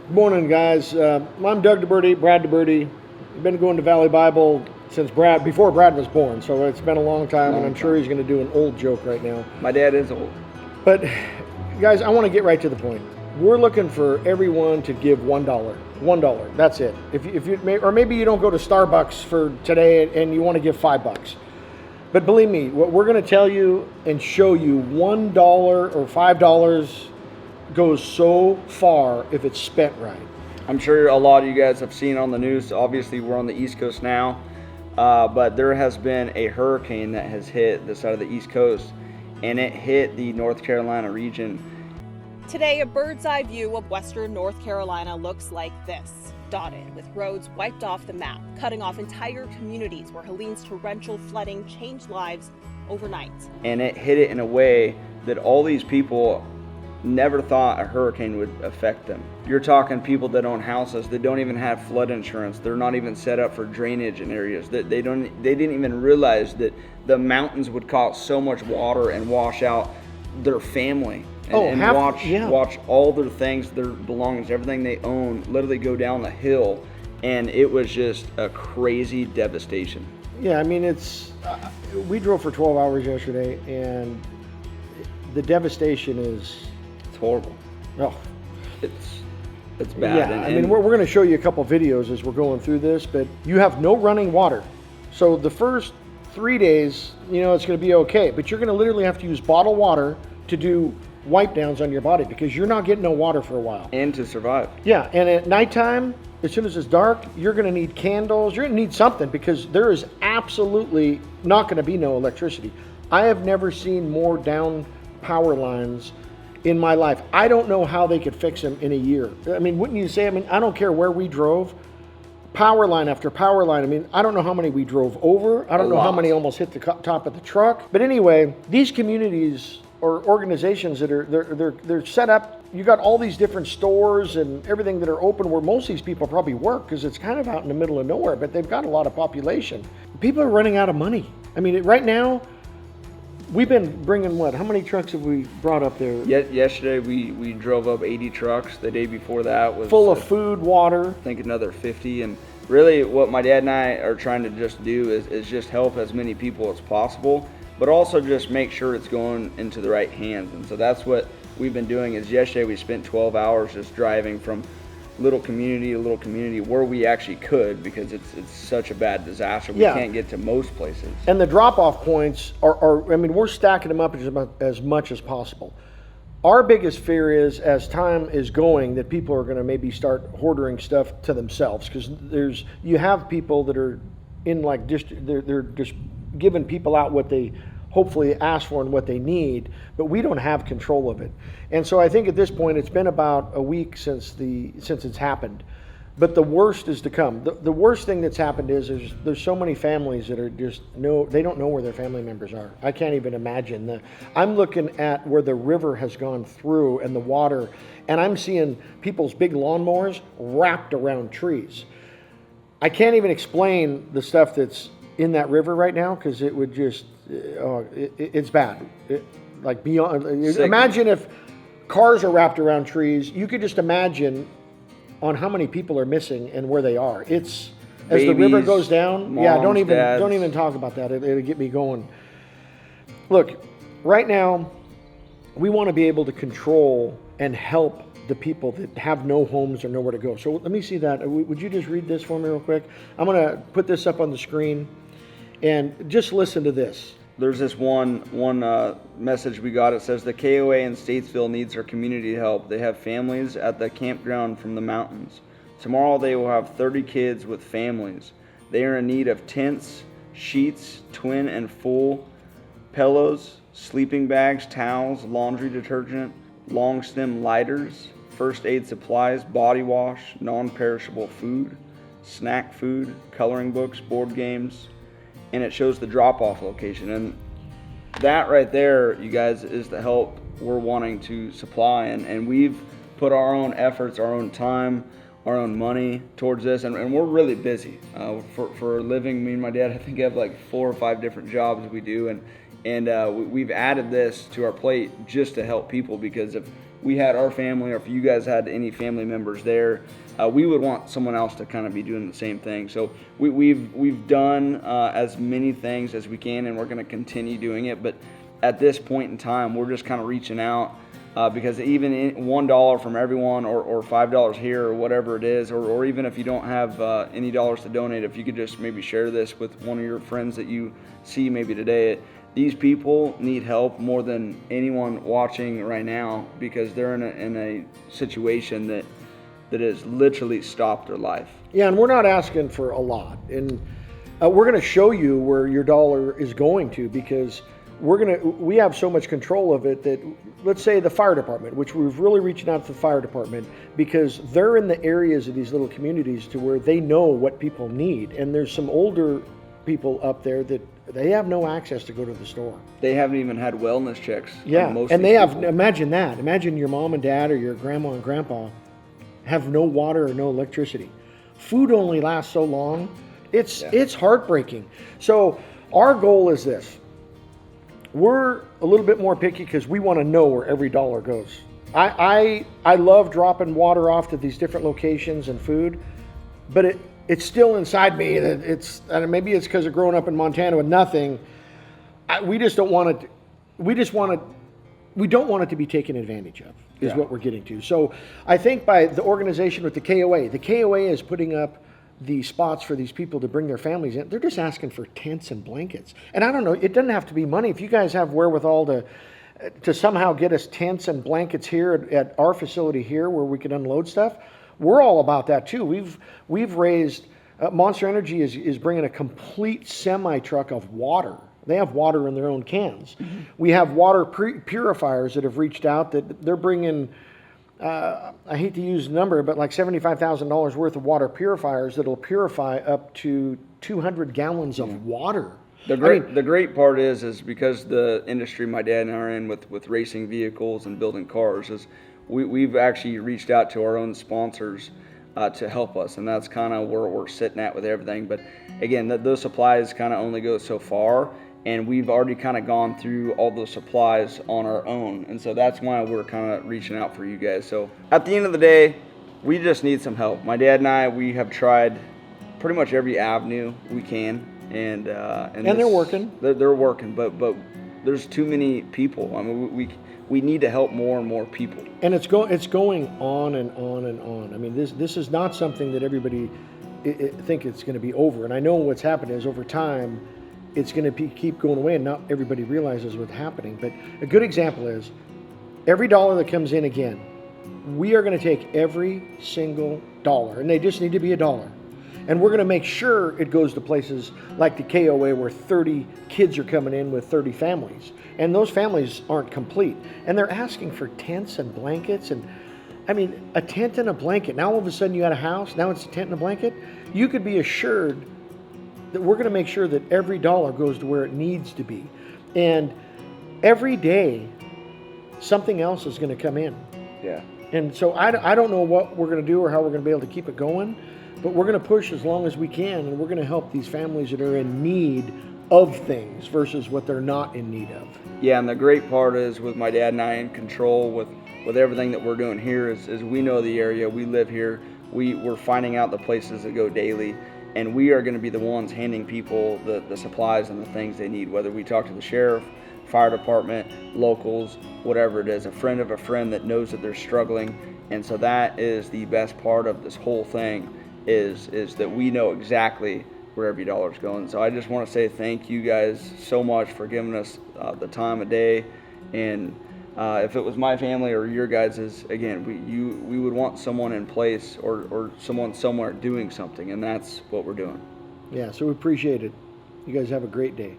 Good morning, guys. I'm Doug DeBerti, Brad DeBerti. I've been going to Valley Bible since before Brad was born, so it's been a long time, and I'm sure he's going to do an old joke right now. My dad is old. But, guys, I want to get right to the point. We're looking for everyone to give $1. $1. That's it. If you or maybe you don't go to Starbucks for today and you want to give $5. But believe me, what we're going to tell you and show you, $1 or $5 goes so far if it's spent right. I'm sure a lot of you guys have seen on the news. Obviously, we're on the East Coast now, but there has been a hurricane that has hit the side of the East Coast, and it hit the North Carolina region. Today, a bird's eye view of western North Carolina looks like this, dotted with roads wiped off the map, cutting off entire communities where Helene's torrential flooding changed lives overnight. And it hit it in a way that all these people never thought a hurricane would affect them. You're talking people that own houses that don't even have flood insurance. They're not even set up for drainage in areas. That they didn't even realize that the mountains would cause so much water and wash out their family and watch all their things, their belongings, everything they own literally go down the hill. And it was just a crazy devastation. Yeah, I mean, we drove for 12 hours yesterday, and the devastation is horrible. Oh, it's bad. Yeah, I mean, we're going to show you a couple videos as we're going through this, but you have no running water. So the first 3 days, it's going to be okay, but you're going to literally have to use bottled water to do wipe downs on your body because you're not getting no water for a while. And to survive. Yeah, and at nighttime, as soon as it's dark, you're going to need candles. You're going to need something because there is absolutely not going to be no electricity. I have never seen more down power lines in my life. I don't know how they could fix them in a year. I mean, wouldn't you say? I mean, I don't care where we drove, power line after power line. I mean, I don't know how many we drove over. I don't know how many almost hit the top of the truck. But anyway, these communities or organizations that are they're set up. You got all these different stores and everything that are open where most of these people probably work because it's kind of out in the middle of nowhere. But they've got a lot of population. People are running out of money. I mean, right now, we've been bringing how many trucks have we brought up there? Yesterday we drove up 80 trucks. The day before that was full of food, water. I think another 50. And really what my dad and I are trying to just do is just help as many people as possible, but also just make sure it's going into the right hands. And so that's what we've been doing. Is yesterday we spent 12 hours just driving from little community to little community where we actually could, because it's such a bad disaster. We can't get to most places. And the drop-off points are I mean, we're stacking them up as much as possible. Our biggest fear is, as time is going, that people are going to maybe start hoarding stuff to themselves, because you have people that are in they're just giving people out what they hopefully ask for and what they need, but we don't have control of it. And so I think at this point it's been about a week since it's happened. But the worst is to come. The worst thing that's happened is there's so many families that are they don't know where their family members are. I can't even imagine. I'm looking at where the river has gone through and the water, and I'm seeing people's big lawnmowers wrapped around trees. I can't even explain the stuff that's in that river right now because it would just, it's bad. Beyond. Imagine if cars are wrapped around trees. You could just imagine on how many people are missing and where they are. It's as the river goes down. Moms, don't dads. even talk about that. It'll get me going. Look, right now, we want to be able to control and help the people that have no homes or nowhere to go. So let me see that. Would you just read this for me real quick? I'm going to put this up on the screen and just listen to this. There's this one message we got. It says the KOA in Statesville needs our community help. They have families at the campground from the mountains. Tomorrow they will have 30 kids with families. They are in need of tents, sheets, twin and full, pillows, sleeping bags, towels, laundry detergent, long stem lighters, first aid supplies, body wash, non-perishable food, snack food, coloring books, board games, and it shows the drop-off location. And that right there, you guys, is the help we're wanting to supply. And we've put our own efforts, our own time, our own money towards this, and we're really busy. For a living, me and my dad, I think, have like 4 or 5 different jobs we do, and we've added this to our plate just to help people, because we had our family, or if you guys had any family members there, we would want someone else to kind of be doing the same thing. So we've done as many things as we can, and we're going to continue doing it. But at this point in time, we're just kind of reaching out because even $1 from everyone, or $5 here, or whatever it is, or even if you don't have any dollars to donate, if you could just maybe share this with one of your friends that you see maybe today. These people need help more than anyone watching right now, because they're in a situation that has literally stopped their life. Yeah, and we're not asking for a lot. And we're going to show you where your dollar is going to, because we have so much control of it that, let's say the fire department, which we're really reaching out to the fire department, because they're in the areas of these little communities to where they know what people need. And there's some older people up there that they have no access to go to the store. They haven't even had wellness checks. Yeah, and they have, imagine that. Imagine your mom and dad or your grandma and grandpa have no water or no electricity. Food only lasts so long. It's heartbreaking. So our goal is this. We're a little bit more picky because we want to know where every dollar goes. I love dropping water off to these different locations and food, but it's still inside me that and maybe it's because of growing up in Montana with nothing. We don't want it to be taken advantage of, is what we're getting to. So I think by the organization with the KOA is putting up the spots for these people to bring their families in. They're just asking for tents and blankets. And I don't know, it doesn't have to be money. If you guys have wherewithal to somehow get us tents and blankets here at our facility here where we can unload stuff, we're all about that too. We've raised, Monster Energy is bringing a complete semi-truck of water. They have water in their own cans. Mm-hmm. We have water purifiers that have reached out that they're bringing, I hate to use the number, but like $75,000 worth of water purifiers that'll purify up to 200 gallons of water. The great part is because the industry my dad and I are in with racing vehicles and building cars, is we've actually reached out to our own sponsors to help us, and that's kind of where we're sitting at with everything. But again, those supplies kind of only go so far, and we've already kind of gone through all those supplies on our own, and so that's why we're kind of reaching out for you guys. So at the end of the day, we just need some help. My dad and I, we have tried pretty much every avenue we can, and they're working. They're working, but there's too many people. I mean, we need to help more and more people. And it's going on and on and on. I mean, this is not something that everybody think it's going to be over. And I know what's happened is over time, it's going to keep going away, and not everybody realizes what's happening. But a good example is every dollar that comes in again, we are going to take every single dollar, and they just need to be a dollar. And we're going to make sure it goes to places like the KOA where 30 kids are coming in with 30 families. And those families aren't complete. And they're asking for tents and blankets. And I mean, a tent and a blanket. Now all of a sudden you had a house, now it's a tent and a blanket. You could be assured that we're going to make sure that every dollar goes to where it needs to be. And every day, something else is going to come in. Yeah. And so I don't know what we're going to do or how we're going to be able to keep it going. But we're going to push as long as we can, and we're going to help these families that are in need of things versus what they're not in need of. Yeah, and the great part is with my dad and I in control with everything that we're doing here is we know the area, we live here, we're finding out the places that go daily, and we are going to be the ones handing people the supplies and the things they need, whether we talk to the sheriff, fire department, locals, whatever it is, a friend of a friend that knows that they're struggling. And so that is the best part of this whole thing, is that we know exactly where every dollar is going. So I just want to say thank you guys so much for giving us the time of day. And if it was my family or your guys's, again, we would want someone in place or someone somewhere doing something, and that's what we're doing. Yeah, so we appreciate it. You guys have a great day.